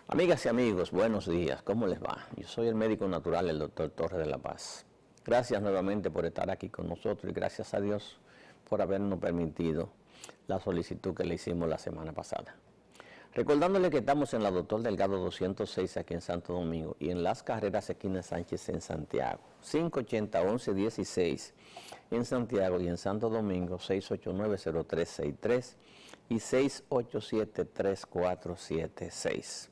Amigas y amigos, buenos días, ¿cómo les va? Yo soy el médico natural, el doctor Torres de la Paz. Gracias nuevamente por estar aquí con nosotros y gracias a Dios por habernos permitido la solicitud que le hicimos la semana pasada. Recordándole que estamos en la Doctor Delgado 206 aquí en Santo Domingo y en Las Carreras esquina Sánchez en Santiago, 580-1116 en Santiago y en Santo Domingo 689-0363 y 687-3476.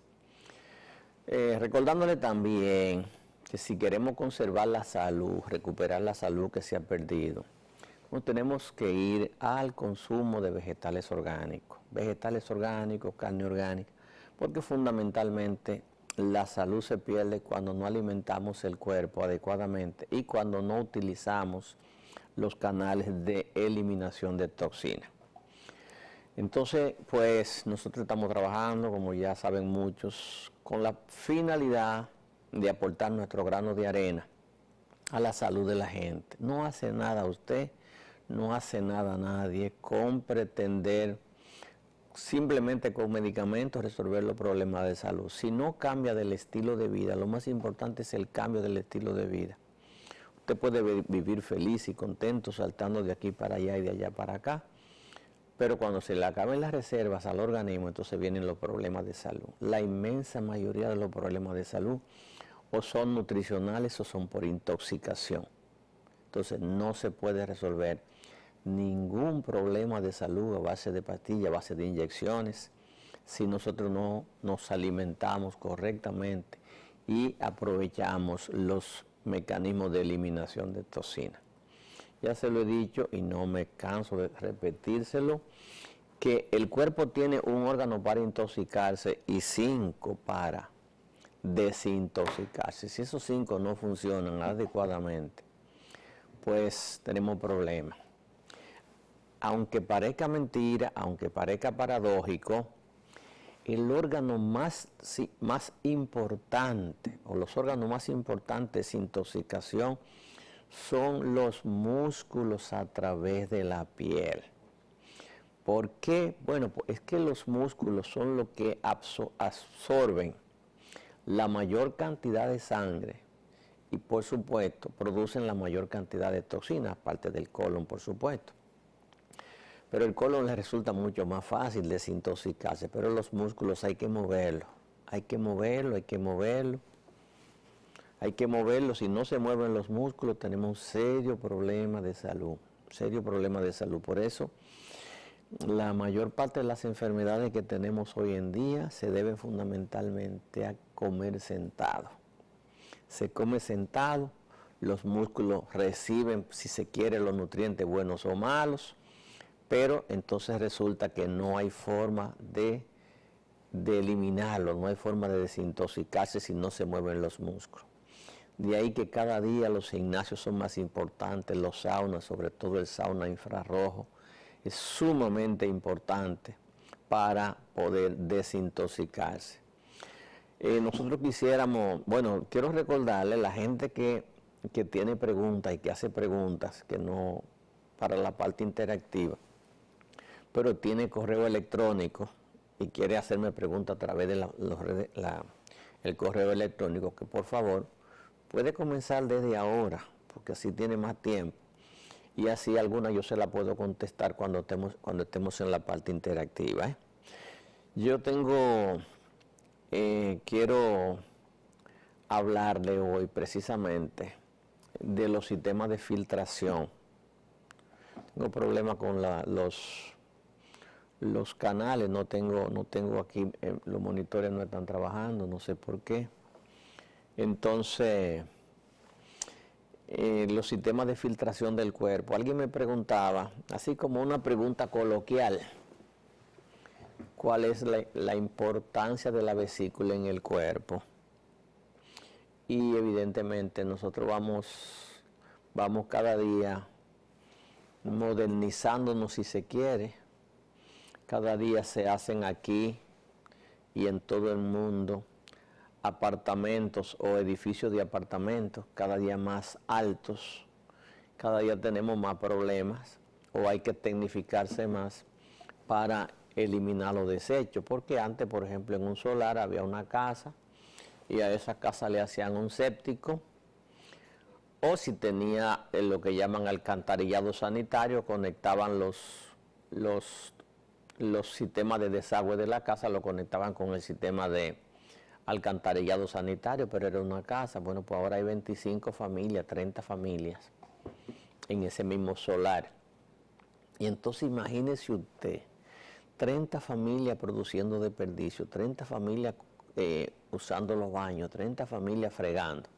Recordándole también que si queremos conservar la salud, recuperar la salud que se ha perdido, tenemos que ir al consumo de vegetales orgánicos, carne orgánica, porque fundamentalmente la salud se pierde cuando no alimentamos el cuerpo adecuadamente y cuando no utilizamos los canales de eliminación de toxinas. Entonces, pues nosotros estamos trabajando, como ya saben muchos, con la finalidad de aportar nuestro grano de arena a la salud de la gente. No hace nada usted, no hace nada nadie con pretender simplemente con medicamentos resolver los problemas de salud. Si no cambia del estilo de vida, lo más importante es el cambio del estilo de vida. Usted puede vivir feliz y contento saltando de aquí para allá y de allá para acá, pero cuando se le acaben las reservas al organismo, entonces vienen los problemas de salud. La inmensa mayoría de los problemas de salud o son nutricionales o son por intoxicación. Entonces no se puede resolver ningún problema de salud a base de pastillas, a base de inyecciones, si nosotros no nos alimentamos correctamente y aprovechamos los mecanismos de eliminación de toxinas. Ya se lo he dicho y no me canso de repetírselo, que el cuerpo tiene un órgano para intoxicarse y 5 para desintoxicarse. Si esos 5 no funcionan adecuadamente, pues tenemos problemas. Aunque parezca mentira, aunque parezca paradójico, el órgano más importante, o los órganos más importantes de desintoxicación, son los músculos a través de la piel. ¿Por qué? Bueno, pues es que los músculos son los que absorben la mayor cantidad de sangre y, por supuesto, producen la mayor cantidad de toxinas, aparte del colon, por supuesto. Pero el colon le resulta mucho más fácil desintoxicarse, pero los músculos hay que moverlos, hay que moverlo. Hay que moverlos, si no se mueven los músculos tenemos un serio problema de salud, Por eso, la mayor parte de las enfermedades que tenemos hoy en día se deben fundamentalmente a comer sentado. Se come sentado, los músculos reciben, si se quiere, los nutrientes buenos o malos, pero entonces resulta que no hay forma de eliminarlo, no hay forma de desintoxicarse si no se mueven los músculos. De ahí que cada día los gimnasios son más importantes, los saunas, sobre todo el sauna infrarrojo, es sumamente importante para poder desintoxicarse. Nosotros quisiéramos, bueno, quiero recordarle a la gente que tiene preguntas y que hace preguntas, que no para la parte interactiva, pero tiene correo electrónico y quiere hacerme preguntas a través de el correo electrónico, que por favor puede comenzar desde ahora, porque así tiene más tiempo. Y así alguna yo se la puedo contestar cuando estemos en la parte interactiva. Yo quiero hablarle hoy precisamente de los sistemas de filtración. Tengo problemas con los canales, no tengo aquí, los monitores no están trabajando, no sé por qué. Entonces, los sistemas de filtración del cuerpo. Alguien me preguntaba, así como una pregunta coloquial, ¿cuál es la importancia de la vesícula en el cuerpo? Y evidentemente nosotros vamos cada día modernizándonos, si se quiere. Cada día se hacen aquí y en todo el mundo apartamentos o edificios de apartamentos cada día más altos, cada día tenemos más problemas o hay que tecnificarse más para eliminar los desechos, porque antes, por ejemplo, en un solar había una casa y a esa casa le hacían un séptico, o si tenía lo que llaman alcantarillado sanitario, conectaban los sistemas de desagüe de la casa, lo conectaban con el sistema de alcantarillado sanitario, pero era una casa. Bueno, pues ahora hay 25 familias, 30 familias en ese mismo solar. Y entonces imagínese usted, 30 familias produciendo desperdicio, 30 familias usando los baños, 30 familias fregando.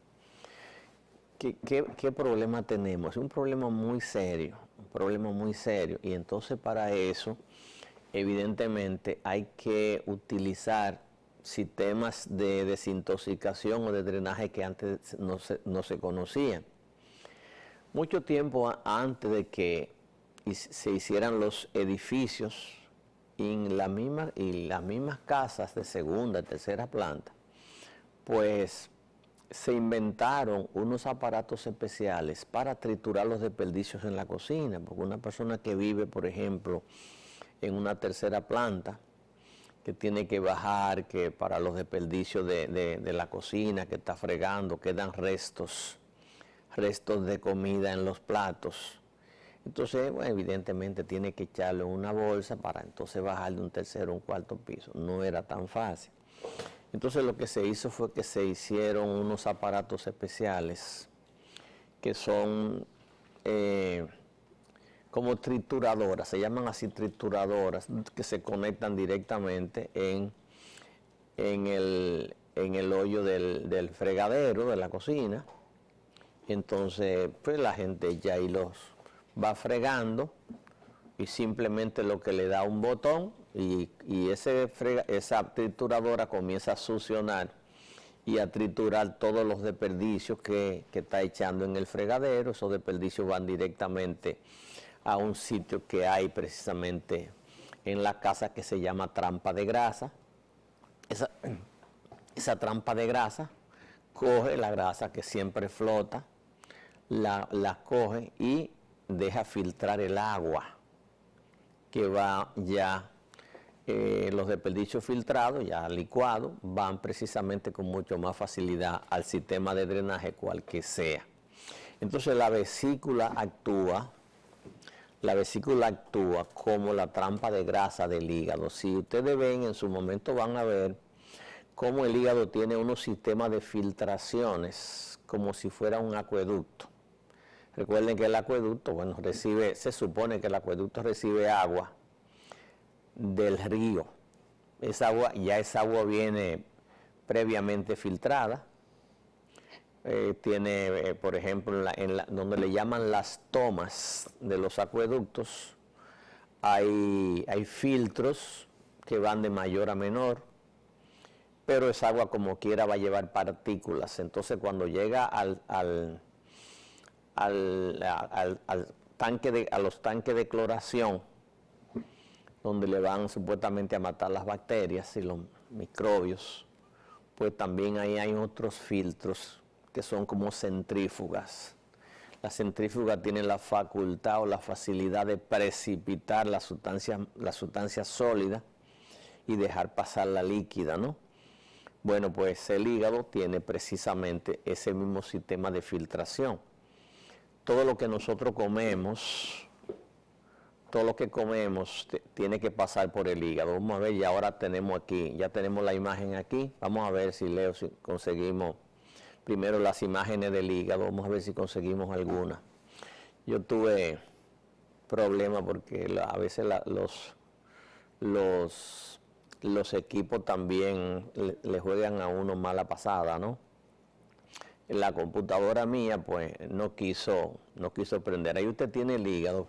¿Qué problema tenemos? Es un problema muy serio, y entonces para eso, evidentemente, hay que utilizar sistemas de desintoxicación o de drenaje que antes no se conocían. Mucho tiempo antes de que se hicieran los edificios y las mismas casas de segunda y tercera planta, pues se inventaron unos aparatos especiales para triturar los desperdicios en la cocina, porque una persona que vive, por ejemplo, en una tercera planta, que tiene que bajar, que para los desperdicios de la cocina, que está fregando, quedan restos de comida en los platos. Entonces, bueno, evidentemente tiene que echarlo en una bolsa para entonces bajar de un tercero a un cuarto piso. No era tan fácil. Entonces lo que se hizo fue que se hicieron unos aparatos especiales que son como trituradoras, se llaman así trituradoras, que se conectan directamente en el hoyo del fregadero de la cocina. Entonces, pues la gente ya ahí los va fregando y simplemente lo que le da un botón y esa trituradora comienza a succionar y a triturar todos los desperdicios que está echando en el fregadero. Esos desperdicios van directamente a un sitio que hay precisamente en la casa que se llama trampa de grasa. Esa trampa de grasa coge la grasa que siempre flota, la coge y deja filtrar el agua que va ya, los desperdicios filtrados, ya licuados, van precisamente con mucho más facilidad al sistema de drenaje cual que sea. Entonces la vesícula actúa como la trampa de grasa del hígado. Si ustedes ven, en su momento van a ver cómo el hígado tiene unos sistemas de filtraciones, como si fuera un acueducto. Recuerden que el acueducto, bueno, se supone que el acueducto recibe agua del río. Esa agua viene previamente filtrada. Tiene, por ejemplo, donde le llaman las tomas de los acueductos, hay filtros que van de mayor a menor, pero esa agua como quiera va a llevar partículas. Entonces cuando llega a los tanques de cloración, donde le van supuestamente a matar las bacterias y los microbios, pues también ahí hay otros filtros que son como centrífugas. Las centrífugas tienen la facultad o la facilidad de precipitar la sustancia sólida y dejar pasar la líquida, ¿no? Bueno, pues el hígado tiene precisamente ese mismo sistema de filtración. Todo lo que nosotros comemos, tiene que pasar por el hígado. Vamos a ver, y ahora tenemos la imagen aquí. Vamos a ver si conseguimos primero las imágenes del hígado. Vamos a ver si conseguimos alguna. Yo tuve problemas porque a veces los equipos también le juegan a uno mala pasada, ¿no? La computadora mía, pues, no quiso prender. Ahí usted tiene el hígado.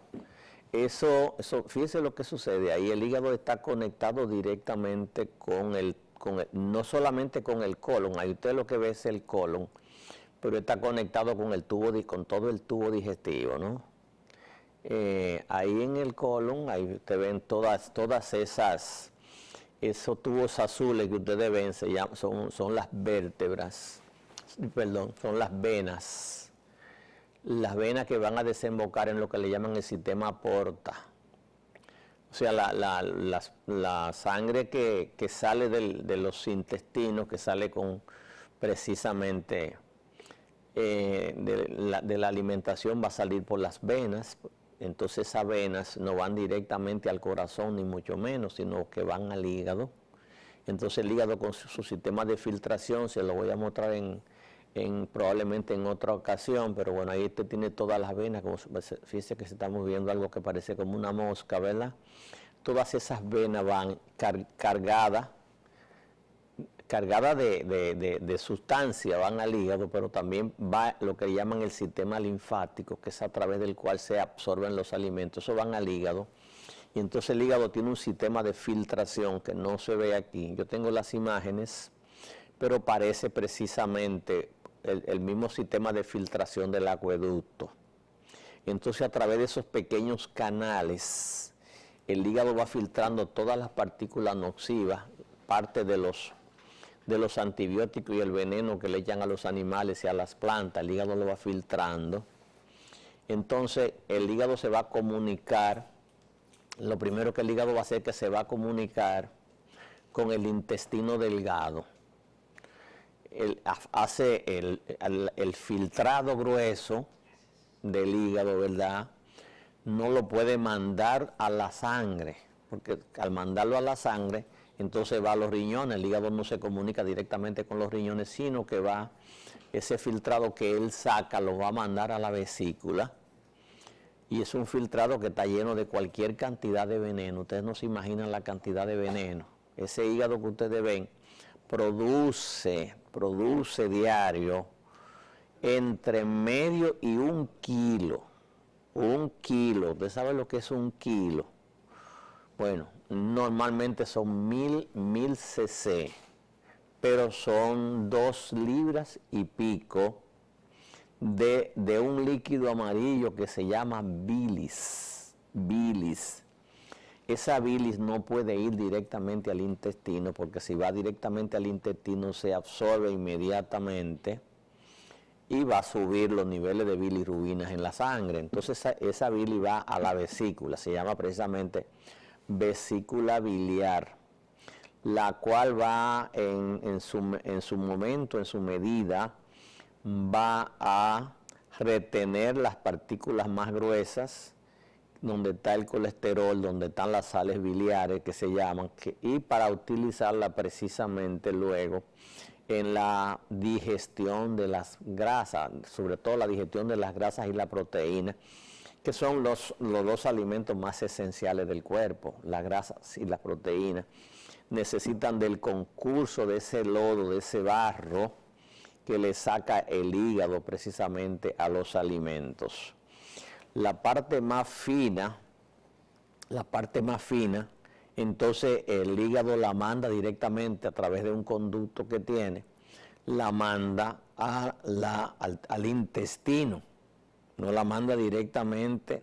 Eso, fíjese lo que sucede ahí. El hígado está conectado directamente no solamente con el colon. Ahí usted lo que ve es el colon, pero está conectado con todo el tubo digestivo, ¿no? Ahí en el colon, ahí usted ven todas esos tubos azules que ustedes ven, son las vértebras. Son las venas que van a desembocar en lo que le llaman el sistema porta. O sea, la sangre que sale de los intestinos, que sale con precisamente de la alimentación, va a salir por las venas. Entonces esas venas no van directamente al corazón, ni mucho menos, sino que van al hígado. Entonces el hígado con su sistema de filtración, se lo voy a mostrar probablemente en otra ocasión, pero bueno, ahí usted tiene todas las venas, como fíjese que estamos viendo algo que parece como una mosca, ¿verdad? Todas esas venas van cargadas de sustancia, van al hígado, pero también va lo que llaman el sistema linfático, que es a través del cual se absorben los alimentos, eso van al hígado. Y entonces el hígado tiene un sistema de filtración que no se ve aquí. Yo tengo las imágenes, pero parece precisamente el mismo sistema de filtración del acueducto. Entonces a través de esos pequeños canales, el hígado va filtrando todas las partículas nocivas, parte de los antibióticos y el veneno que le echan a los animales y a las plantas, el hígado lo va filtrando. Entonces el hígado se va a comunicar, lo primero que el hígado va a hacer es que se va a comunicar con el intestino delgado. Hace el filtrado grueso del hígado, ¿verdad? No lo puede mandar a la sangre, porque al mandarlo a la sangre, entonces va a los riñones. El hígado no se comunica directamente con los riñones, sino que va, ese filtrado que él saca lo va a mandar a la vesícula, y es un filtrado que está lleno de cualquier cantidad de veneno. Ustedes no se imaginan la cantidad de veneno. Ese hígado que ustedes ven produce diario entre medio y 1 kilo. 1 kilo, ¿usted sabe lo que es 1 kilo? Bueno, normalmente son 1000 cc, pero son 2 libras y pico de un líquido amarillo que se llama bilis. Esa bilis no puede ir directamente al intestino, porque si va directamente al intestino se absorbe inmediatamente y va a subir los niveles de bilirrubinas en la sangre. Entonces esa bilis va a la vesícula, se llama precisamente vesícula biliar, la cual va en su momento, en su medida, va a retener las partículas más gruesas, donde está el colesterol, donde están las sales biliares que se llaman, y para utilizarla precisamente luego en la digestión de las grasas, sobre todo la digestión de las grasas y la proteína, que son los 2 alimentos más esenciales del cuerpo. Las grasas y las proteínas necesitan del concurso de ese lodo, de ese barro que le saca el hígado precisamente a los alimentos. La parte más fina, entonces el hígado la manda directamente a través de un conducto que tiene, la manda al intestino. No la manda directamente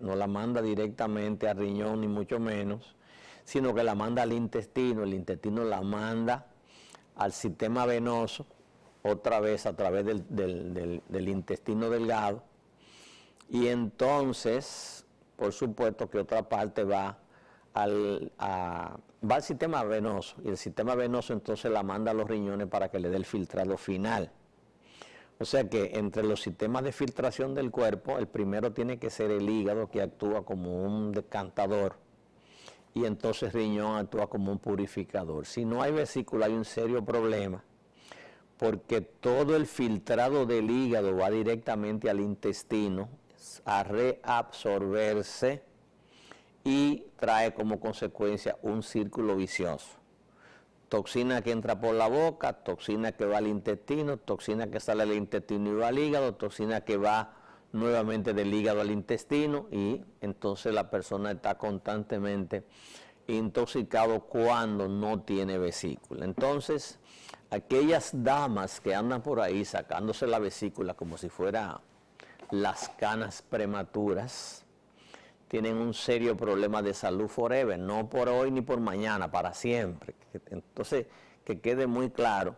al riñón, ni mucho menos, sino que la manda al intestino. El intestino la manda al sistema venoso, otra vez a través del intestino delgado, y entonces, por supuesto que otra parte va al sistema venoso, y el sistema venoso entonces la manda a los riñones para que le dé el filtrado final. O sea que entre los sistemas de filtración del cuerpo, el primero tiene que ser el hígado, que actúa como un decantador, y entonces el riñón actúa como un purificador. Si no hay vesícula, hay un serio problema, porque todo el filtrado del hígado va directamente al intestino a reabsorberse y trae como consecuencia un círculo vicioso. Toxina que entra por la boca, toxina que va al intestino, toxina que sale del intestino y va al hígado, toxina que va nuevamente del hígado al intestino, y entonces la persona está constantemente intoxicado cuando no tiene vesícula. Entonces, aquellas damas que andan por ahí sacándose la vesícula como si fuera las canas prematuras, tienen un serio problema de salud forever, no por hoy ni por mañana, para siempre. Entonces, que quede muy claro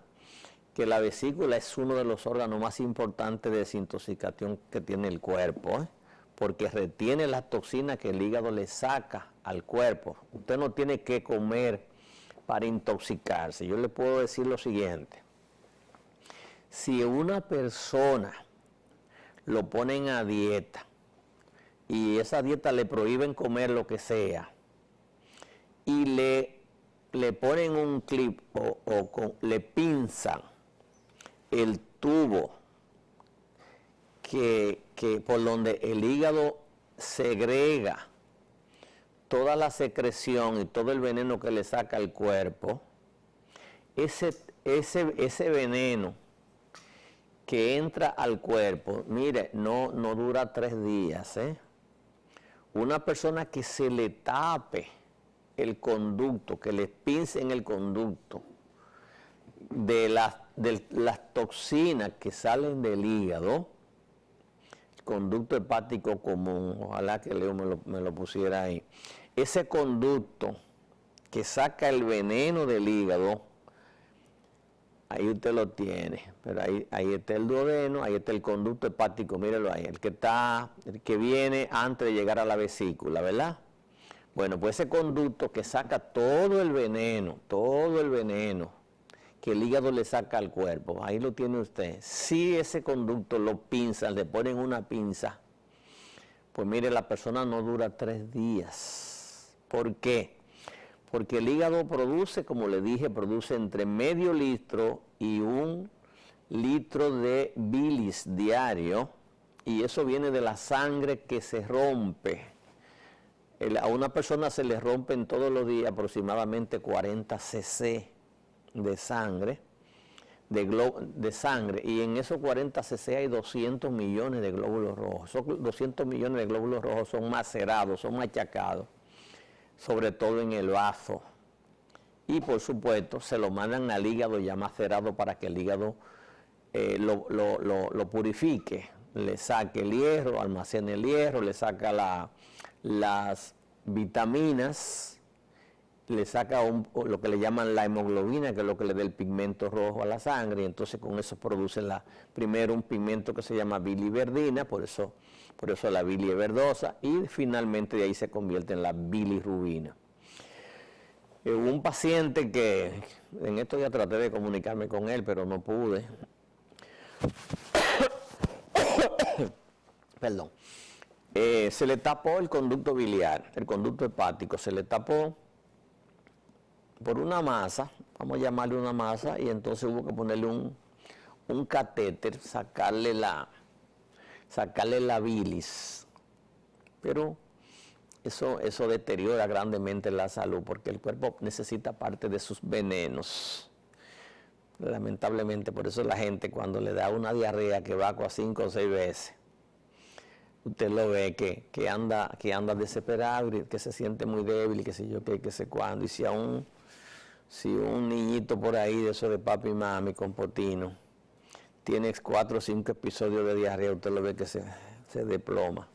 que la vesícula es uno de los órganos más importantes de desintoxicación que tiene el cuerpo, porque retiene las toxinas que el hígado le saca al cuerpo. Usted no tiene que comer para intoxicarse. Yo le puedo decir lo siguiente: si una persona lo ponen a dieta y esa dieta le prohíben comer lo que sea y le ponen un clip le pinzan el tubo que por donde el hígado segrega toda la secreción y todo el veneno que le saca al cuerpo, ese veneno que entra al cuerpo, mire, no dura 3 días, ¿eh? Una persona que se le tape el conducto, que le pincen el conducto de las toxinas que salen del hígado, el conducto hepático común, ojalá que Leo me lo pusiera ahí, ese conducto que saca el veneno del hígado, ahí usted lo tiene, pero ahí está el duodeno, ahí está el conducto hepático, mírelo ahí, el que viene antes de llegar a la vesícula, ¿verdad? Bueno, pues ese conducto que saca todo el veneno que el hígado le saca al cuerpo, ahí lo tiene usted. Si ese conducto lo pinzan, le ponen una pinza, pues mire, la persona no dura 3 días. ¿Por qué? Porque el hígado produce, como le dije, produce entre medio litro y 1 litro de bilis diario, y eso viene de la sangre que se rompe. A una persona se le rompen todos los días aproximadamente 40 cc de sangre, de sangre, y en esos 40 cc hay 200 millones de glóbulos rojos. Esos 200 millones de glóbulos rojos son macerados, son machacados, sobre todo en el bazo, y por supuesto se lo mandan al hígado ya macerado para que el hígado lo purifique, le saque el hierro, almacene el hierro, le saca las vitaminas, le saca lo que le llaman la hemoglobina, que es lo que le da el pigmento rojo a la sangre, y entonces con eso produce primero un pigmento que se llama biliverdina, por eso la bilis es verdosa, y finalmente de ahí se convierte en la bilirrubina. Hubo un paciente que, en esto ya traté de comunicarme con él, pero no pude. Perdón. Se le tapó el conducto biliar, el conducto hepático, se le tapó por una masa, vamos a llamarle una masa, y entonces hubo que ponerle un catéter, sacarle la bilis. Pero eso deteriora grandemente la salud, porque el cuerpo necesita parte de sus venenos. Lamentablemente, por eso la gente cuando le da una diarrea que evacua 5 o 6 veces, usted lo ve que anda desesperado, que se siente muy débil, que sé yo qué, que sé cuándo. Y si un niñito por ahí de eso de papi y mami con potino tiene 4 o 5 episodios de diarrea, usted lo ve que se desploma.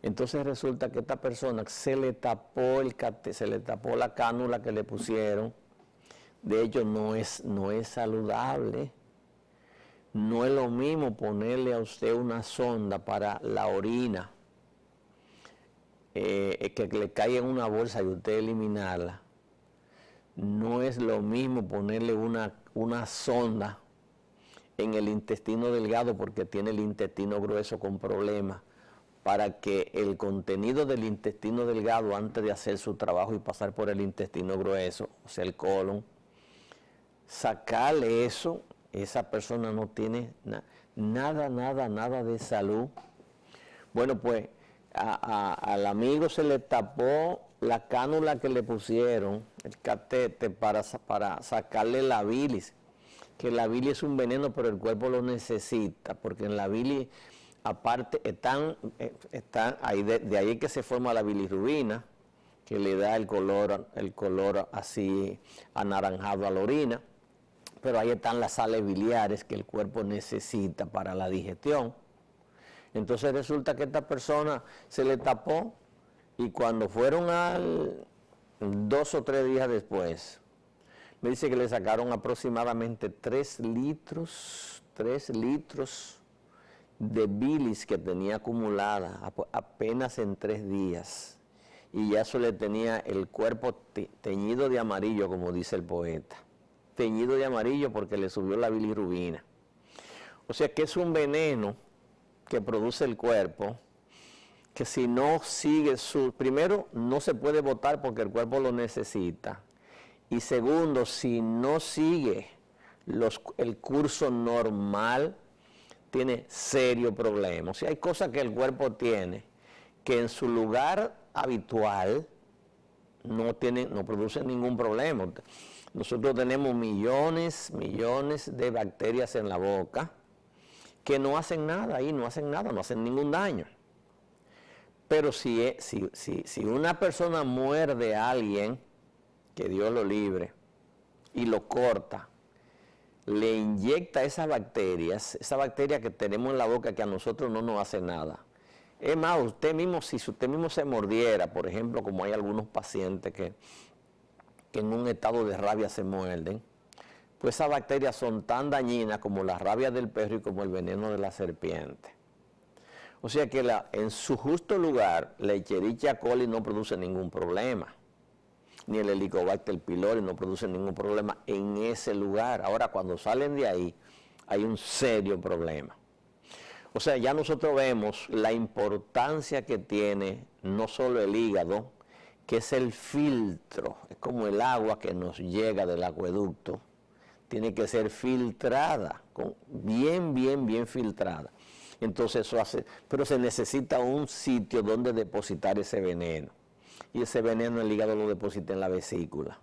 Entonces resulta que esta persona se le tapó la cánula que le pusieron. De hecho, no es saludable. No es lo mismo ponerle a usted una sonda para la orina, que le caiga en una bolsa y usted eliminarla. No es lo mismo ponerle una sonda en el intestino delgado, porque tiene el intestino grueso con problemas, para que el contenido del intestino delgado, antes de hacer su trabajo y pasar por el intestino grueso, o sea, el colon, sacarle eso. Esa persona no tiene nada de salud. Bueno, pues al amigo se le tapó la cánula que le pusieron, el catete, para sacarle la bilis, que la bilis es un veneno, pero el cuerpo lo necesita, porque en la bilis, aparte, están ahí, de ahí que se forma la bilirrubina, que le da el color así anaranjado a la orina. Pero ahí están las sales biliares que el cuerpo necesita para la digestión. Entonces resulta que esta persona se le tapó, y cuando fueron 2 o 3 días después, me dice que le sacaron aproximadamente 3 litros de bilis que tenía acumulada apenas en 3 días. Y ya eso le tenía el cuerpo teñido de amarillo, como dice el poeta. Teñido de amarillo porque le subió la bilirrubina. O sea que es un veneno que produce el cuerpo, que si no sigue primero, no se puede botar porque el cuerpo lo necesita. Y segundo, si no sigue el curso normal, tiene serio problema. O sea, hay cosas que el cuerpo tiene que en su lugar habitual no producen ningún problema. Nosotros tenemos millones de bacterias en la boca que no hacen nada ahí, no hacen ningún daño. Pero si una persona muerde a alguien, que Dios lo libre, y lo corta, le inyecta esas bacterias, esa bacteria que tenemos en la boca que a nosotros no nos hace nada. Es más, si usted mismo se mordiera, por ejemplo, como hay algunos pacientes que en un estado de rabia se muerden, pues esas bacterias son tan dañinas como la rabia del perro y como el veneno de la serpiente. O sea que en su justo lugar, la Escherichia coli no produce ningún problema, ni el Helicobacter pylori no produce ningún problema en ese lugar. Ahora, cuando salen de ahí, hay un serio problema. O sea, ya nosotros vemos la importancia que tiene no solo el hígado, que es el filtro, es como el agua que nos llega del acueducto, tiene que ser filtrada, bien filtrada. Entonces eso hace, pero se necesita un sitio donde depositar ese veneno. Y ese veneno el hígado lo deposita en la vesícula,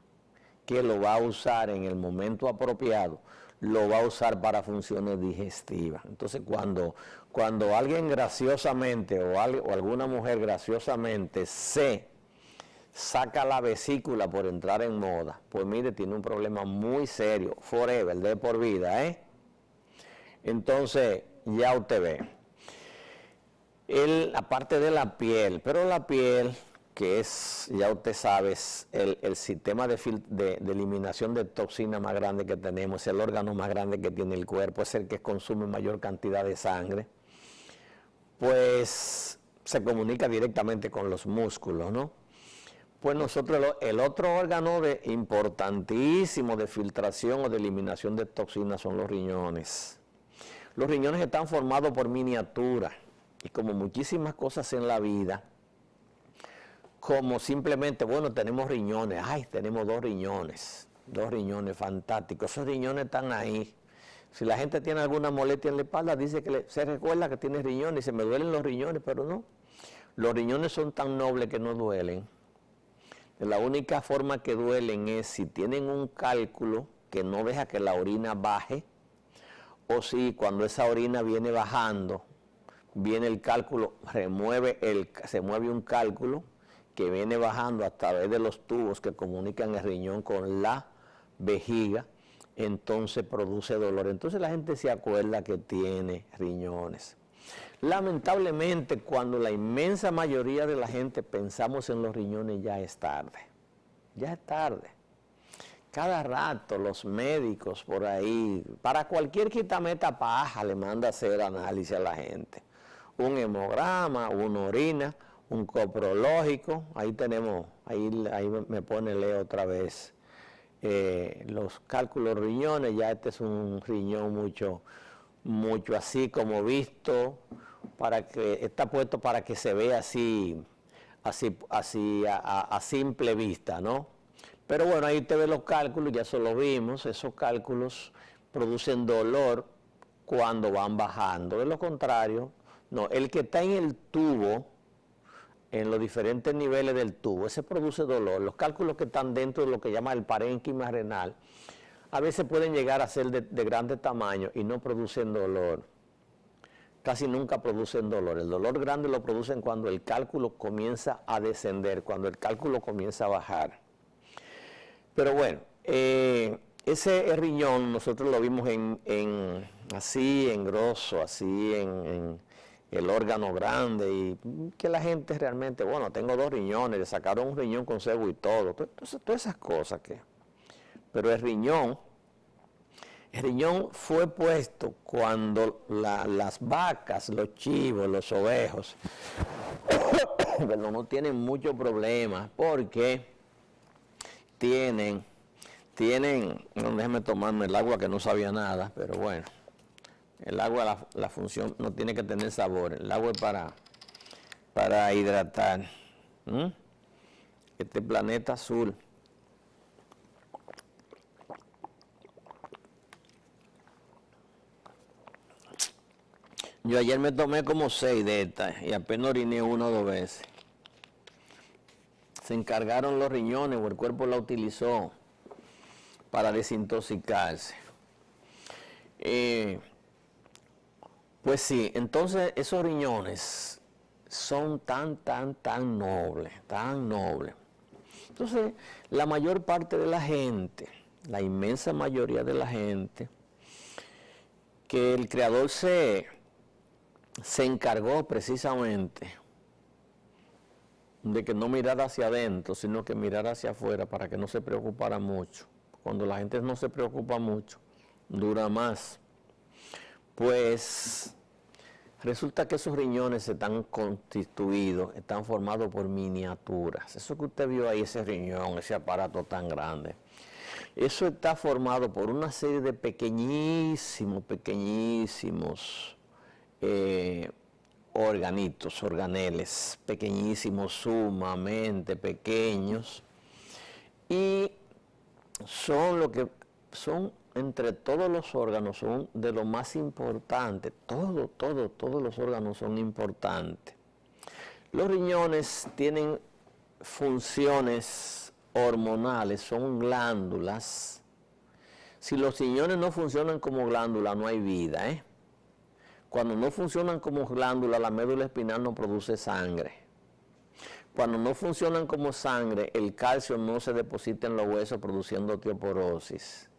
que lo va a usar en el momento apropiado, lo va a usar para funciones digestivas. Entonces cuando alguien graciosamente o alguna mujer graciosamente se saca la vesícula por entrar en moda, pues mire, tiene un problema muy serio, forever, de por vida, ¿eh? Entonces, ya usted ve. Aparte de la piel, pero la piel, que es, ya usted sabe, es el sistema de eliminación de toxinas más grande que tenemos, es el órgano más grande que tiene el cuerpo, es el que consume mayor cantidad de sangre, pues se comunica directamente con los músculos, ¿no? Pues nosotros, el otro órgano importantísimo de filtración o de eliminación de toxinas son los riñones. Los riñones están formados por miniaturas y como muchísimas cosas en la vida, como simplemente, bueno, tenemos riñones, tenemos dos riñones fantásticos, esos riñones están ahí. Si la gente tiene alguna molestia en la espalda, dice que se recuerda que tiene riñones y se me duelen los riñones, pero no. Los riñones son tan nobles que no duelen. La única forma que duelen es si tienen un cálculo que no deja que la orina baje, o si cuando esa orina viene bajando, viene el cálculo, se mueve un cálculo que viene bajando a través de los tubos que comunican el riñón con la vejiga, entonces produce dolor. Entonces la gente se acuerda que tiene riñones. Lamentablemente, cuando la inmensa mayoría de la gente pensamos en los riñones, ya es tarde. Ya es tarde. Cada rato los médicos por ahí, para cualquier quitameta paja, le manda a hacer análisis a la gente. Un hemograma, una orina, un coprológico, ahí tenemos, ahí me pone Leo otra vez, los cálculos riñones, ya este es un riñón mucho así como visto, está puesto para que se vea así a simple vista, ¿no? Pero bueno, ahí te ve los cálculos, ya eso lo vimos, esos cálculos producen dolor cuando van bajando. De lo contrario, no, el que está en el tubo, en los diferentes niveles del tubo, ese produce dolor. Los cálculos que están dentro de lo que llama el parénquima renal, a veces pueden llegar a ser de grande tamaño y no producen dolor. Casi nunca producen dolor. El dolor grande lo producen cuando el cálculo comienza a descender, cuando el cálculo comienza a bajar. Pero bueno, ese riñón nosotros lo vimos así en grosso, así en el órgano grande, y que la gente realmente, bueno, tengo 2 riñones, le sacaron un riñón con cebo y todo, entonces todas esas cosas que... Pero el riñón El riñón fue puesto cuando las vacas, los chivos, los ovejos, no tienen muchos problemas porque tienen, no, déjeme tomarme el agua que no sabía nada, pero bueno, el agua, la función no tiene que tener sabor, el agua es para hidratar. Este planeta azul. Yo ayer me tomé como 6 de estas y apenas oriné 1 o 2 veces. Se encargaron los riñones o el cuerpo la utilizó para desintoxicarse. Pues sí, entonces esos riñones son tan nobles, tan nobles. Entonces, la mayor parte de la gente, la inmensa mayoría de la gente, que el Creador se encargó precisamente de que no mirara hacia adentro, sino que mirara hacia afuera para que no se preocupara mucho. Cuando la gente no se preocupa mucho, dura más. Pues resulta que esos riñones están constituidos, están formados por miniaturas. Eso que usted vio ahí, ese riñón, ese aparato tan grande, eso está formado por una serie de pequeñísimos organitos, organeles, pequeñísimos, sumamente pequeños, y son entre todos los órganos, son de lo más importante. Todos los órganos son importantes. Los riñones tienen funciones hormonales, son glándulas. Si los riñones no funcionan como glándula, no hay vida, Cuando no funcionan como glándula, la médula espinal no produce sangre. Cuando no funcionan como sangre, el calcio no se deposita en los huesos produciendo osteoporosis.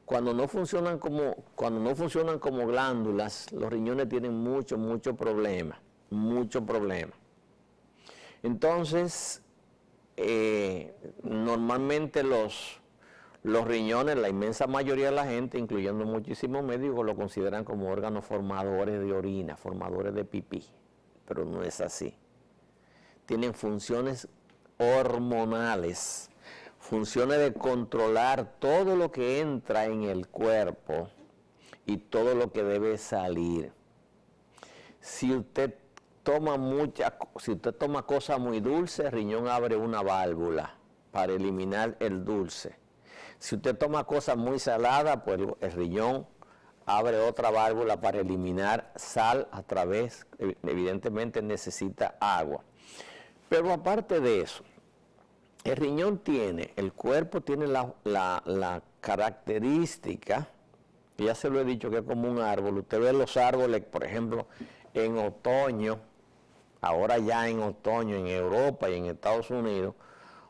Cuando no funcionan como glándulas, los riñones tienen mucho problema. Entonces, normalmente los riñones, la inmensa mayoría de la gente, incluyendo muchísimos médicos, lo consideran como órganos formadores de orina, formadores de pipí, pero no es así. Tienen funciones hormonales, funciones de controlar todo lo que entra en el cuerpo y todo lo que debe salir. Si usted toma cosas muy dulces, el riñón abre una válvula para eliminar el dulce. Si usted toma cosas muy saladas, pues el riñón abre otra válvula para eliminar sal a través, evidentemente necesita agua. Pero aparte de eso, el cuerpo tiene la característica, ya se lo he dicho que es como un árbol. Usted ve los árboles, por ejemplo, en otoño, ahora ya en otoño en Europa y en Estados Unidos,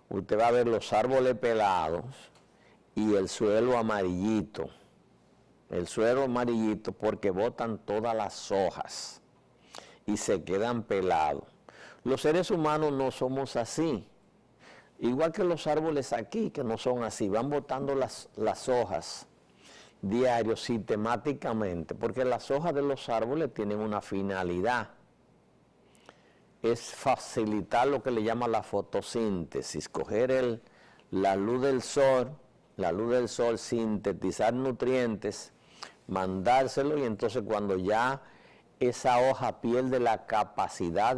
usted va a ver los árboles pelados y el suelo amarillito. El suelo amarillito porque botan todas las hojas y se quedan pelados. Los seres humanos no somos así. Igual que los árboles aquí, que no son así, van botando las hojas diario, sistemáticamente, porque las hojas de los árboles tienen una finalidad. Es facilitar lo que le llama la fotosíntesis, coger la luz del sol, sintetizar nutrientes, mandárselo, y entonces cuando ya esa hoja pierde la capacidad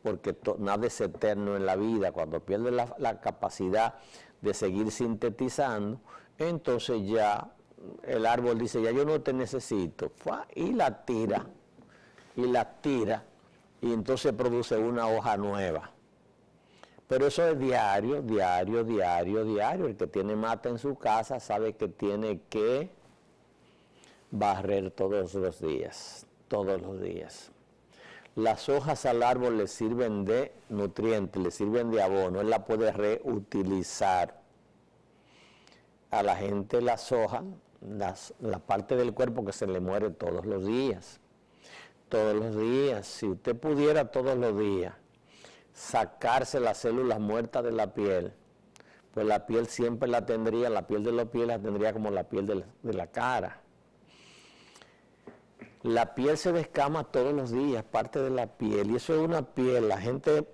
porque nada es eterno en la vida, cuando pierde la capacidad de seguir sintetizando, entonces ya el árbol dice, ya yo no te necesito, y la tira, y entonces produce una hoja nueva. Pero eso es diario. El que tiene mata en su casa sabe que tiene que barrer todos los días. Las hojas al árbol le sirven de nutrientes, le sirven de abono, él la puede reutilizar. A la gente las hojas, la parte del cuerpo que se le muere todos los días. Si usted pudiera todos los días sacarse las células muertas de la piel, pues la piel siempre la tendría, la piel de los pies la tendría como la piel de la cara. La piel se descama todos los días, parte de la piel, y eso es una piel. La gente,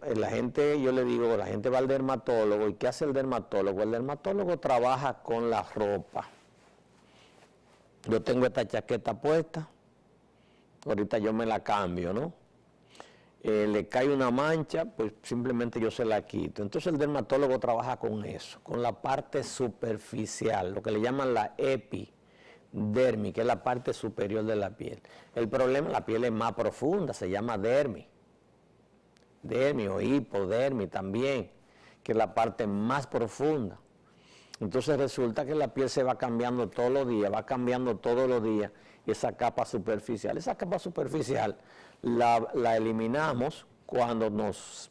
yo le digo, la gente va al dermatólogo, ¿y qué hace el dermatólogo? El dermatólogo trabaja con la ropa. Yo tengo esta chaqueta puesta, ahorita yo me la cambio, ¿no? Le cae una mancha, pues simplemente yo se la quito. Entonces el dermatólogo trabaja con eso, con la parte superficial, lo que le llaman la epidermis, que es la parte superior de la piel. El problema, la piel es más profunda, se llama dermis o hipodermis también, que es la parte más profunda. Entonces resulta que la piel se va cambiando todos los días, esa capa superficial. Esa capa superficial la eliminamos cuando nos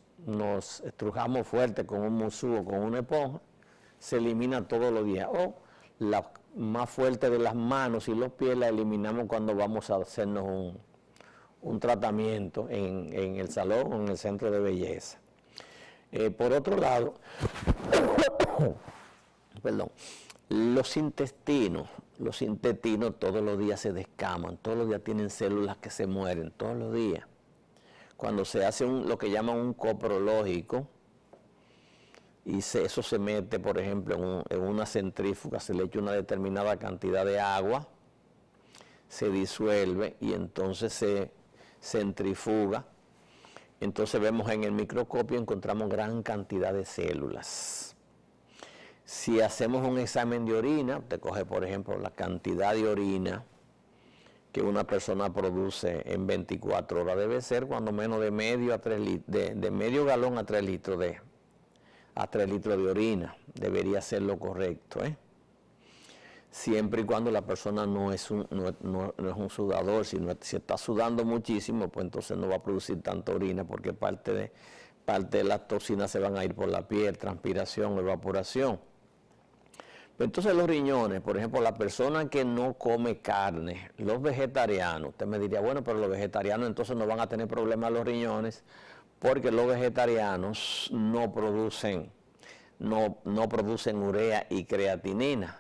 estrujamos fuerte con un musú o con una esponja, se elimina todos los días. O la más fuerte de las manos y los pies la eliminamos cuando vamos a hacernos un tratamiento en el salón o en el centro de belleza. Por otro lado, los intestinos todos los días se descaman, todos los días tienen células que se mueren, todos los días. Cuando se hace lo que llaman un coprológico, y eso se mete, por ejemplo, en una centrífuga, se le echa una determinada cantidad de agua, se disuelve y entonces se centrifuga. Entonces vemos en el microscopio, encontramos gran cantidad de células. Si hacemos un examen de orina, te coge, por ejemplo, la cantidad de orina que una persona produce en 24 horas, debe ser cuando menos de medio galón a 3 litros de orina. Debería ser lo correcto, siempre y cuando la persona no es un sudador. Si está sudando muchísimo, pues entonces no va a producir tanta orina, porque parte de las toxinas se van a ir por la piel, transpiración, evaporación. Entonces los riñones, por ejemplo, la persona que no come carne, los vegetarianos, usted me diría, bueno, pero los vegetarianos entonces no van a tener problemas los riñones, porque los vegetarianos no producen urea y creatinina.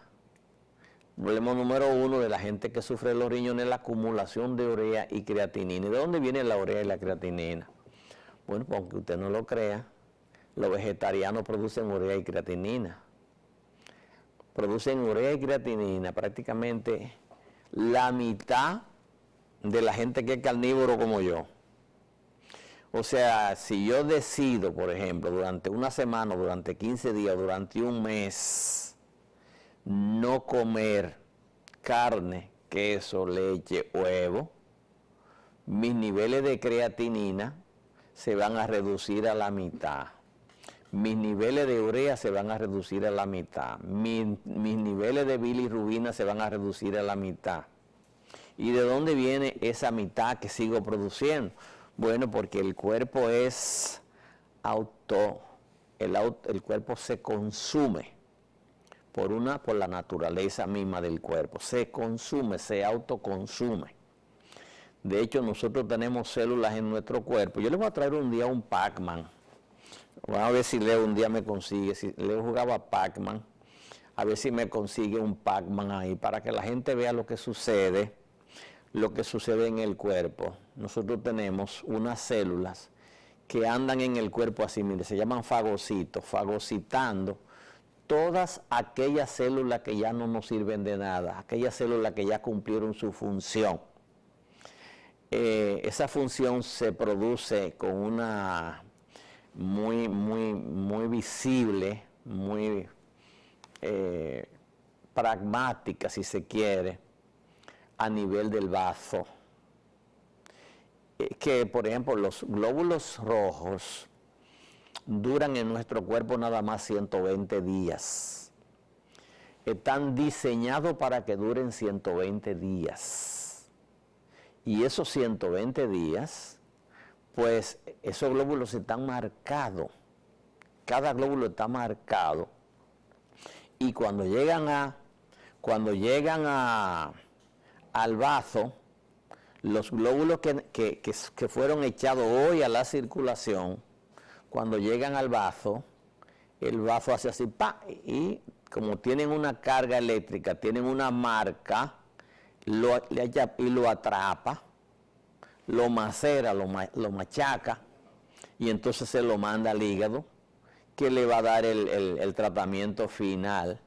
El problema número uno de la gente que sufre los riñones es la acumulación de urea y creatinina. ¿Y de dónde viene la urea y la creatinina? Bueno, pues aunque usted no lo crea, los vegetarianos producen urea y creatinina. Producen urea y creatinina prácticamente la mitad de la gente que es carnívoro como yo. O sea, si yo decido, por ejemplo, durante una semana, durante 15 días, durante un mes, no comer carne, queso, leche, huevo, mis niveles de creatinina se van a reducir a la mitad. Mis niveles de urea se van a reducir a la mitad. Mis niveles de bilirrubina se van a reducir a la mitad. ¿Y de dónde viene esa mitad que sigo produciendo? Bueno, porque el cuerpo es el cuerpo se consume por la naturaleza misma del cuerpo. Se consume, se autoconsume. De hecho, nosotros tenemos células en nuestro cuerpo. Yo les voy a traer un día un Pac-Man. Vamos a ver si Leo un día me consigue, si Leo jugaba Pac-Man, a ver si me consigue un Pac-Man ahí, para que la gente vea lo que sucede en el cuerpo. Nosotros tenemos unas células que andan en el cuerpo así, mire, se llaman fagocitos, fagocitando todas aquellas células que ya no nos sirven de nada, aquellas células que ya cumplieron su función. Esa función se produce con una muy visible, muy pragmática, si se quiere, a nivel del bazo. Que, por ejemplo, los glóbulos rojos duran en nuestro cuerpo nada más 120 días. Están diseñados para que duren 120 días. Y esos 120 días, pues esos glóbulos están marcados. Cada glóbulo está marcado. Y cuando llegan al bazo, los glóbulos que fueron echados hoy a la circulación, cuando llegan al bazo, el vaso hace así, ¡pa! Y como tienen una carga eléctrica, tienen una marca, y lo atrapa, lo macera, lo machaca, y entonces se lo manda al hígado, que le va a dar el tratamiento final,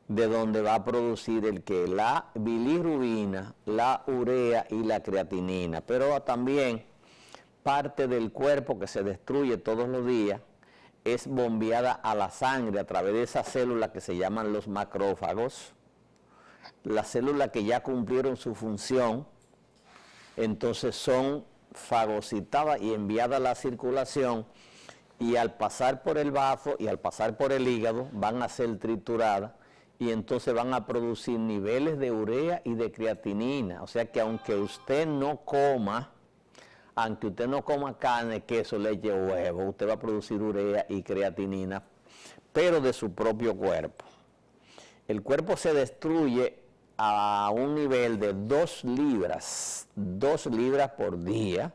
de donde va a producir la bilirrubina, la urea y la creatinina. Pero también parte del cuerpo que se destruye todos los días es bombeada a la sangre a través de esas células que se llaman los macrófagos, las células que ya cumplieron su función, entonces son fagocitadas y enviadas a la circulación, y al pasar por el vaso y al pasar por el hígado van a ser trituradas, y entonces van a producir niveles de urea y de creatinina. O sea que aunque usted no coma carne, queso, leche o huevo, usted va a producir urea y creatinina, pero de su propio cuerpo. El cuerpo se destruye a un nivel de 2 libras por día.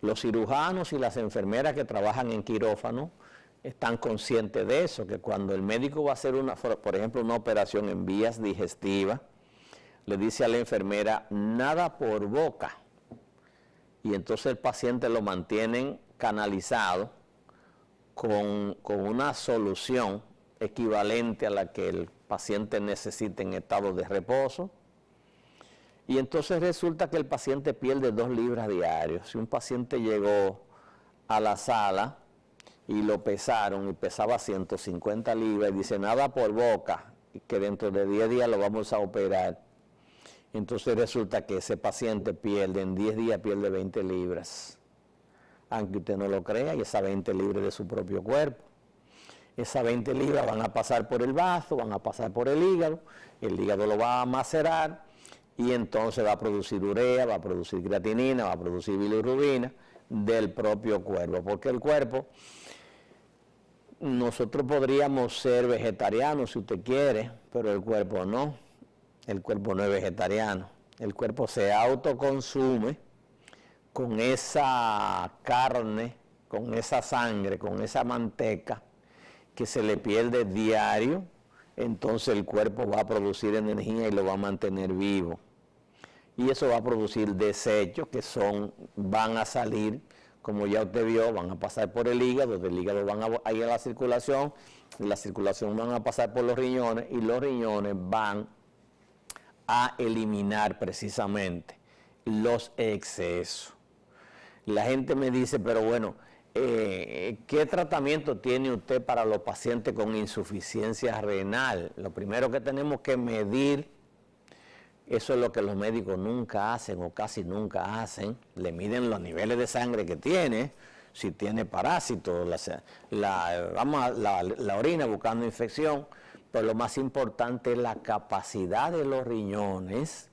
Los cirujanos y las enfermeras que trabajan en quirófano están conscientes de eso, que cuando el médico va a hacer, por ejemplo, una operación en vías digestivas, le dice a la enfermera, nada por boca. Y entonces el paciente lo mantienen canalizado con una solución equivalente a la que el paciente necesita en estado de reposo. Y entonces resulta que el paciente pierde 2 libras diarios. Si un paciente llegó a la sala y lo pesaron y pesaba 150 libras y dice nada por boca, y que dentro de 10 días lo vamos a operar, entonces resulta que ese paciente pierde, en 10 días pierde 20 libras. Aunque usted no lo crea, y esas 20 libras de su propio cuerpo. Esas 20 libras van a pasar por el vaso, van a pasar por el hígado lo va a macerar, y entonces va a producir urea, va a producir creatinina, va a producir bilirrubina del propio cuerpo. Porque el cuerpo, nosotros podríamos ser vegetarianos si usted quiere, pero el cuerpo no. El cuerpo no es vegetariano. El cuerpo se autoconsume con esa carne, con esa sangre, con esa manteca que se le pierde diario. Entonces el cuerpo va a producir energía y lo va a mantener vivo. Y eso va a producir desechos que van a salir, como ya usted vio, van a pasar por el hígado, del hígado van a ir a la circulación, y la circulación van a pasar por los riñones, y los riñones van a eliminar precisamente los excesos. La gente me dice, pero bueno, ¿qué tratamiento tiene usted para los pacientes con insuficiencia renal? Lo primero que tenemos que medir, eso es lo que los médicos nunca hacen o casi nunca hacen, le miden los niveles de sangre que tiene, si tiene parásitos, la orina buscando infección. Pero lo más importante es la capacidad de los riñones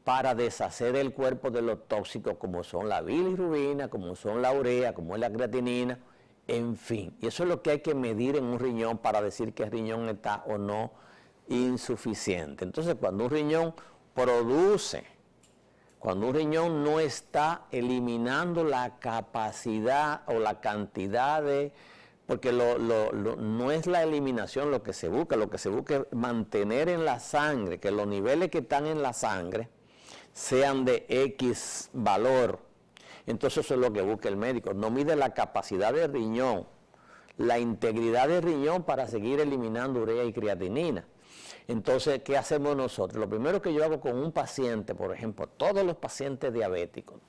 para deshacer el cuerpo de los tóxicos, como son la bilirrubina, como son la urea, como es la creatinina, en fin. Y eso es lo que hay que medir en un riñón para decir que el riñón está o no insuficiente. Entonces, cuando un riñón no está eliminando la capacidad o la cantidad de... Porque no es la eliminación lo que se busca es mantener en la sangre, que los niveles que están en la sangre sean de X valor. Entonces eso es lo que busca el médico, no mide la capacidad del riñón, la integridad del riñón para seguir eliminando urea y creatinina. Entonces, ¿qué hacemos nosotros? Lo primero que yo hago con un paciente, por ejemplo, todos los pacientes diabéticos,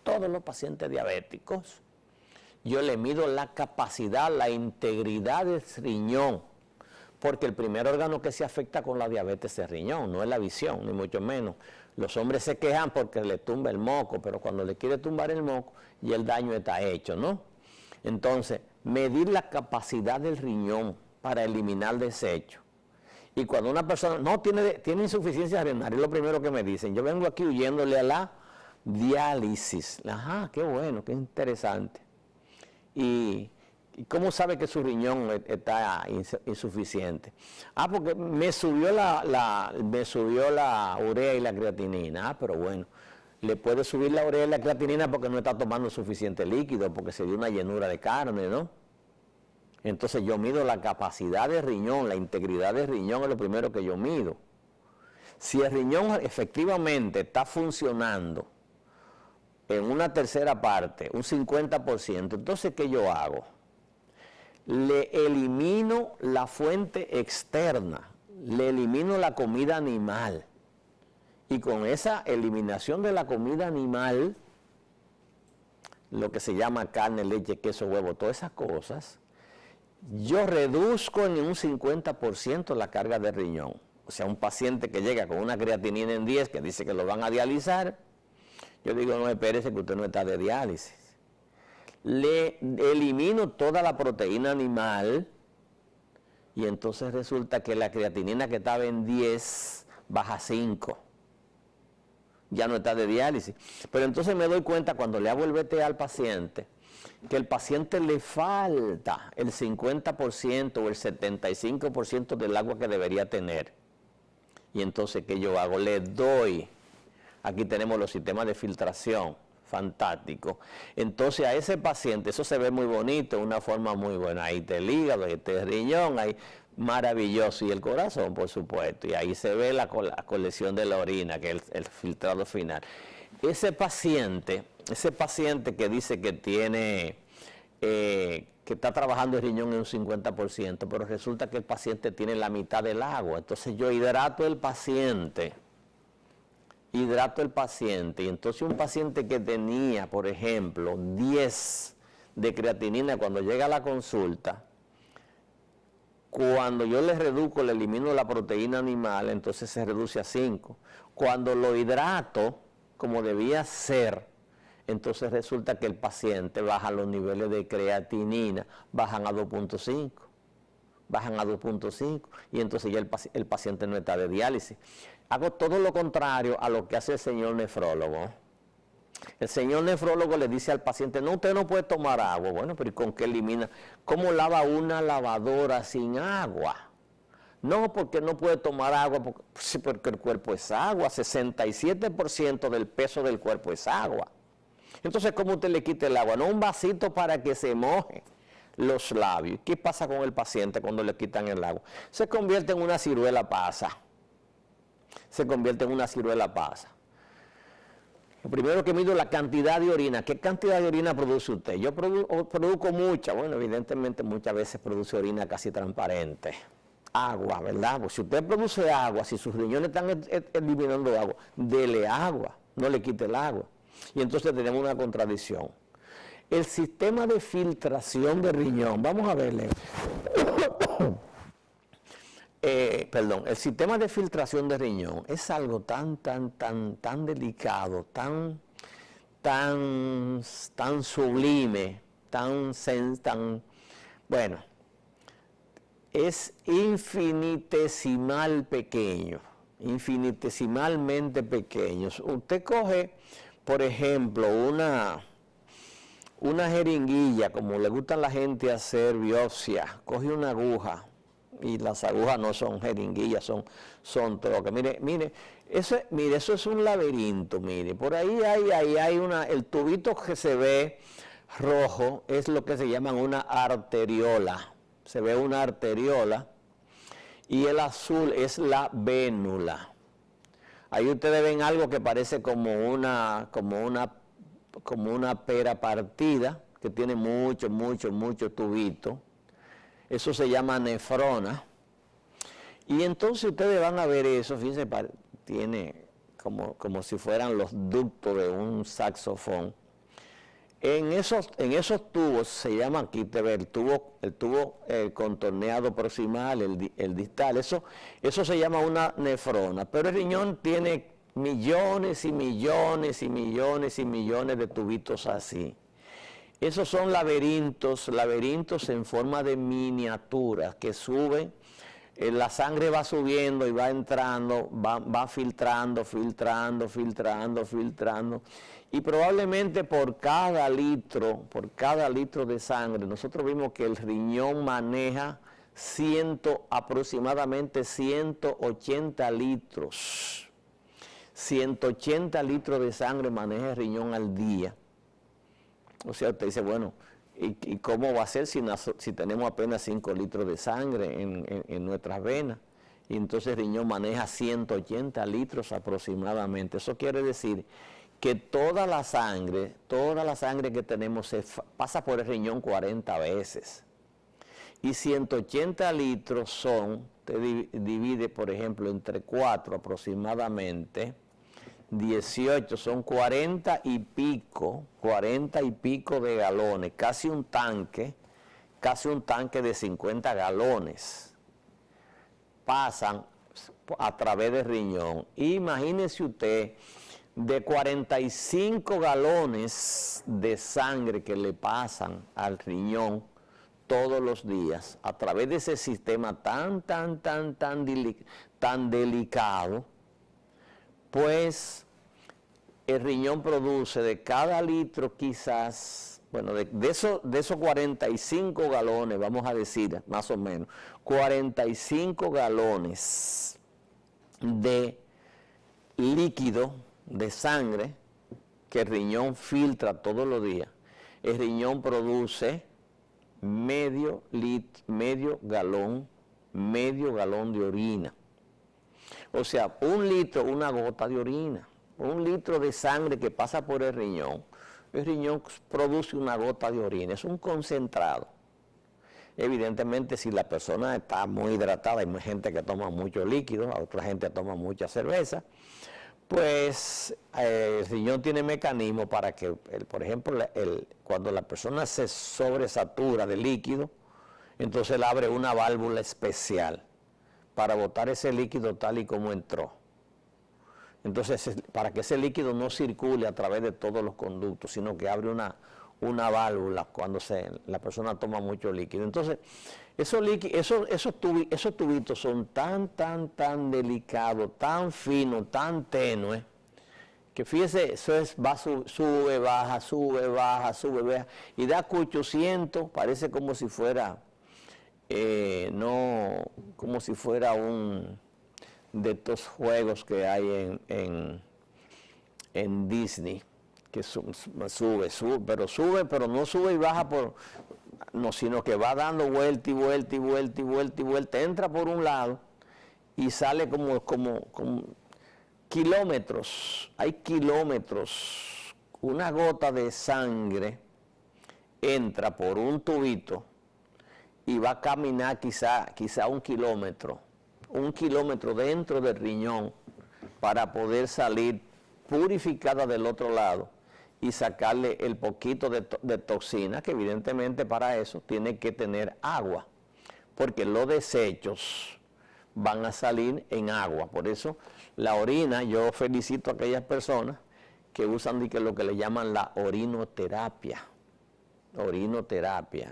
yo le mido la capacidad, la integridad del riñón, porque el primer órgano que se afecta con la diabetes es el riñón, no es la visión, ni mucho menos. Los hombres se quejan porque le tumba el moco, pero cuando le quiere tumbar el moco, ya el daño está hecho, ¿no? Entonces, medir la capacidad del riñón para eliminar desechos. Y cuando una persona no tiene insuficiencia renal, es lo primero que me dicen, yo vengo aquí huyéndole a la diálisis. Ajá, qué bueno, qué interesante. ¿Y cómo sabe que su riñón está insuficiente? Porque me subió la urea y la creatinina. Pero bueno, le puede subir la urea y la creatinina porque no está tomando suficiente líquido, porque se dio una llenura de carne, ¿no? Entonces yo mido la capacidad de riñón, la integridad del riñón es lo primero que yo mido. Si el riñón efectivamente está funcionando en una tercera parte, un 50%, entonces ¿qué yo hago? Le elimino la fuente externa, le elimino la comida animal. Y con esa eliminación de la comida animal, lo que se llama carne, leche, queso, huevo, todas esas cosas, yo reduzco en un 50% la carga de riñón. O sea, un paciente que llega con una creatinina en 10, que dice que lo van a dializar, yo digo, no, espérese que usted no está de diálisis. Le elimino toda la proteína animal y entonces resulta que la creatinina que estaba en 10 baja a 5. Ya no está de diálisis. Pero entonces me doy cuenta cuando le hago el VTA al paciente, que el paciente le falta el 50% o el 75% del agua que debería tener. Y entonces, ¿qué yo hago? Le doy, aquí tenemos los sistemas de filtración, fantástico. Entonces a ese paciente, eso se ve muy bonito, una forma muy buena. Ahí está el hígado, ahí está el riñón, ahí maravilloso. Y el corazón, por supuesto. Y ahí se ve la colección de la orina, que es el filtrado final. Ese paciente que dice que tiene, que está trabajando el riñón en un 50%, pero resulta que el paciente tiene la mitad del agua. Entonces yo hidrato el paciente, y entonces un paciente que tenía, por ejemplo, 10 de creatinina cuando llega a la consulta, cuando yo le reduzco, le elimino la proteína animal, entonces se reduce a 5. Cuando lo hidrato, como debía ser, entonces resulta que el paciente baja los niveles de creatinina, bajan a 2.5, y entonces ya el paciente no está de diálisis. Hago todo lo contrario a lo que hace el señor nefrólogo. El señor nefrólogo le dice al paciente, no, usted no puede tomar agua. Bueno, pero ¿y con qué elimina? ¿Cómo lava una lavadora sin agua? No, porque no puede tomar agua, porque el cuerpo es agua, 67% del peso del cuerpo es agua. Entonces, ¿cómo usted le quita el agua? No, un vasito para que se moje los labios. ¿Qué pasa con el paciente cuando le quitan el agua? Se convierte en una ciruela pasa. Lo primero que mido es la cantidad de orina. ¿Qué cantidad de orina produce usted? Yo produzco mucha. Bueno, evidentemente muchas veces produce orina casi transparente. Agua, ¿verdad? Pues si usted produce agua, si sus riñones están eliminando agua, dele agua, no le quite el agua. Y entonces tenemos una contradicción. El sistema de filtración de riñón, vamos a verle. El sistema de filtración de riñón es algo tan delicado, tan sublime, bueno, es infinitesimalmente pequeño. Usted coge, por ejemplo, una jeringuilla, como le gusta a la gente hacer biopsia, coge una aguja, y las agujas no son jeringuillas, son trocas. Mire, eso es un laberinto, mire. Por ahí hay el tubito que se ve rojo, es lo que se llama una arteriola. Se ve una arteriola, y el azul es la vénula. Ahí ustedes ven algo que parece como una pera partida, que tiene mucho tubito. Eso se llama nefrona. Y entonces ustedes van a ver eso, fíjense, tiene como si fueran los ductos de un saxofón. En esos tubos se llama, aquí te ve el tubo contorneado proximal, el distal, eso se llama una nefrona. Pero el riñón tiene millones y millones y millones y millones de tubitos así. Esos son laberintos en forma de miniaturas que suben, la sangre va subiendo y va entrando, va filtrando, y probablemente por cada litro de sangre, nosotros vimos que el riñón maneja aproximadamente 180 litros. 180 litros de sangre maneja el riñón al día. O sea, usted dice, bueno, ¿Y cómo va a ser si tenemos apenas 5 litros de sangre en nuestras venas? Y entonces el riñón maneja 180 litros aproximadamente. Eso quiere decir que toda la sangre que tenemos pasa por el riñón 40 veces. Y 180 litros te divide, por ejemplo, entre 4 aproximadamente, 18, son 40 y pico de galones, casi un tanque de 50 galones pasan a través del riñón. Imagínese usted, de 45 galones de sangre que le pasan al riñón todos los días, a través de ese sistema tan delicado, pues el riñón produce de cada litro quizás, bueno, de esos 45 galones, vamos a decir, más o menos, 45 galones de líquido, de sangre, que el riñón filtra todos los días. El riñón produce medio galón de orina. O sea, un litro, una gota de orina. Un litro de sangre que pasa por el riñón produce una gota de orina, es un concentrado. Evidentemente, si la persona está muy hidratada, hay gente que toma mucho líquido, otra gente toma mucha cerveza, pues el riñón tiene mecanismo para que, por ejemplo, cuando la persona se sobresatura de líquido, entonces él abre una válvula especial para botar ese líquido tal y como entró. Entonces, para que ese líquido no circule a través de todos los conductos, sino que abre una válvula cuando la persona toma mucho líquido. Entonces, esos tubitos son tan delicados, tan finos, tan tenues, que fíjese, sube, baja, y da 800, parece como si fuera, como si fuera un de estos juegos que hay en Disney, que sube, pero no sube y baja sino que va dando vuelta y vuelta, entra por un lado y sale como kilómetros, hay kilómetros, una gota de sangre entra por un tubito y va a caminar quizá 1 kilómetro, dentro del riñón para poder salir purificada del otro lado y sacarle el poquito de toxina, que evidentemente para eso tiene que tener agua, porque los desechos van a salir en agua. Por eso la orina, yo felicito a aquellas personas que usan lo que le llaman la orinoterapia.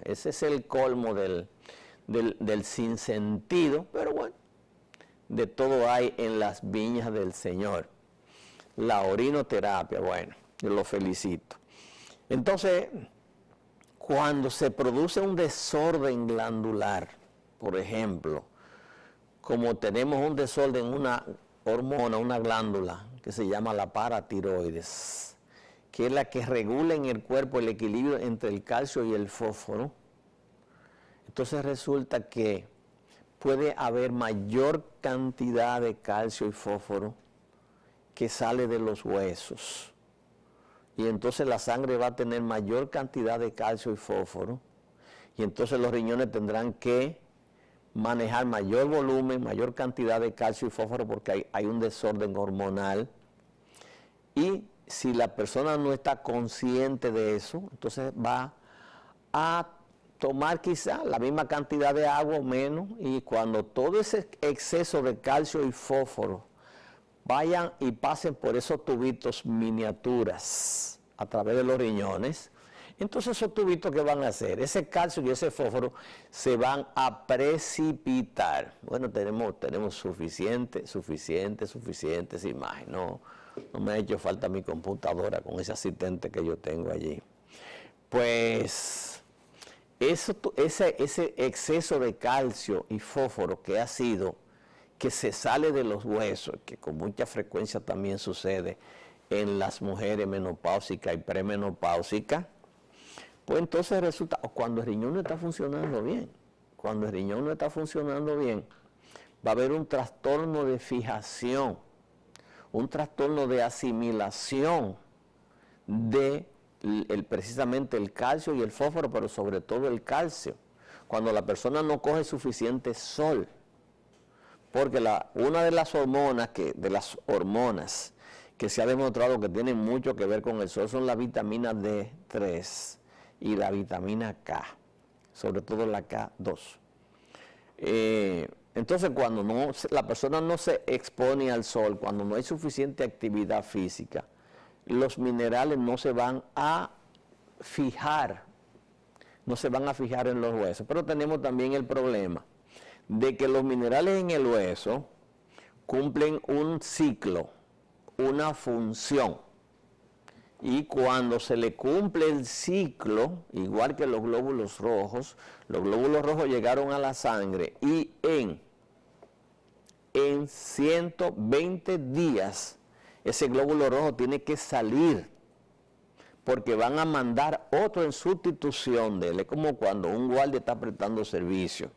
Ese es el colmo del sinsentido, pero bueno, de todo hay en las viñas del Señor. La orinoterapia, bueno, yo lo felicito. Entonces, cuando se produce un desorden glandular, por ejemplo, como tenemos un desorden, una hormona, una glándula que se llama la paratiroides, que es la que regula en el cuerpo el equilibrio entre el calcio y el fósforo, entonces resulta que puede haber mayor cantidad de calcio y fósforo que sale de los huesos. Y entonces la sangre va a tener mayor cantidad de calcio y fósforo. Y entonces los riñones tendrán que manejar mayor volumen, mayor cantidad de calcio y fósforo porque hay un desorden hormonal. Y si la persona no está consciente de eso, entonces va a tomar quizá la misma cantidad de agua o menos, y cuando todo ese exceso de calcio y fósforo vayan y pasen por esos tubitos miniaturas a través de los riñones, entonces esos tubitos, ¿qué van a hacer? Ese calcio y ese fósforo se van a precipitar. Bueno, tenemos suficientes imágenes. No me ha hecho falta mi computadora con ese asistente que yo tengo allí. Pues ese exceso de calcio y fósforo que se sale de los huesos, que con mucha frecuencia también sucede en las mujeres menopáusicas y premenopáusicas, Pues entonces resulta, cuando el riñón no está funcionando bien, cuando el riñón no está funcionando bien, va a haber un trastorno de fijación, un trastorno de asimilación de precisamente el calcio y el fósforo, pero sobre todo el calcio. Cuando la persona no coge suficiente sol, porque una de las hormonas que se ha demostrado que tienen mucho que ver con el sol son la vitamina D3 y la vitamina K, sobre todo la K2. Entonces, cuando la persona no se expone al sol, cuando no hay suficiente actividad física, los minerales no se van a fijar, no se van a fijar en los huesos. Pero tenemos también el problema de que los minerales en el hueso cumplen un ciclo, una función. Y cuando se le cumple el ciclo, igual que los glóbulos rojos llegaron a la sangre y en 120 días ese glóbulo rojo tiene que salir, porque van a mandar otro en sustitución de él. Es como cuando un guardia está prestando servicio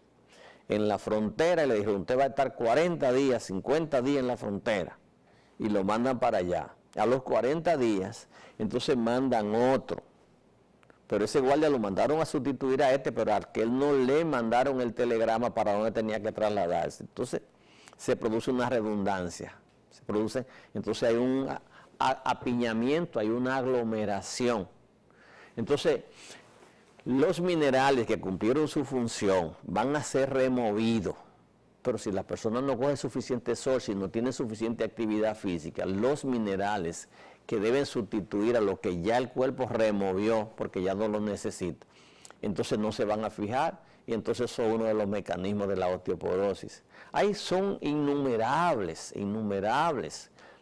en la frontera y le dijeron, usted va a estar 40 días, 50 días en la frontera, y lo mandan para allá. A los 40 días, entonces mandan otro. Pero ese guardia lo mandaron a sustituir a este, pero a aquel no le mandaron el telegrama para donde tenía que trasladarse. Entonces, se produce una redundancia. Entonces hay un apiñamiento, hay una aglomeración. Entonces, los minerales que cumplieron su función van a ser removidos. Pero si la persona no coge suficiente sol, si no tiene suficiente actividad física, los minerales que deben sustituir a lo que ya el cuerpo removió porque ya no lo necesita, entonces no se van a fijar, y entonces son uno de los mecanismos de la osteoporosis. Ahí son innumerables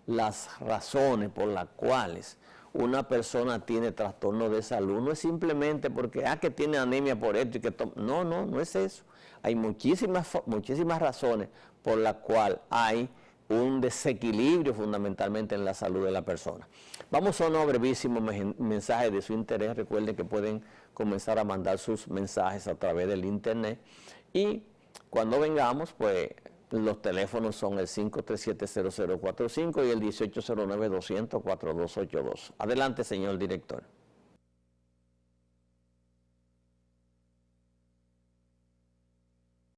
las razones por las cuales una persona tiene trastorno de salud. No es simplemente porque, que tiene anemia por esto y que no es eso. Hay muchísimas razones por las cuales hay un desequilibrio fundamentalmente en la salud de la persona. Vamos a unos brevísimos mensajes de su interés. Recuerden que pueden comenzar a mandar sus mensajes a través del internet, y cuando vengamos, pues los teléfonos son el 537-0045 y el 1809-200-4282. Adelante, señor director.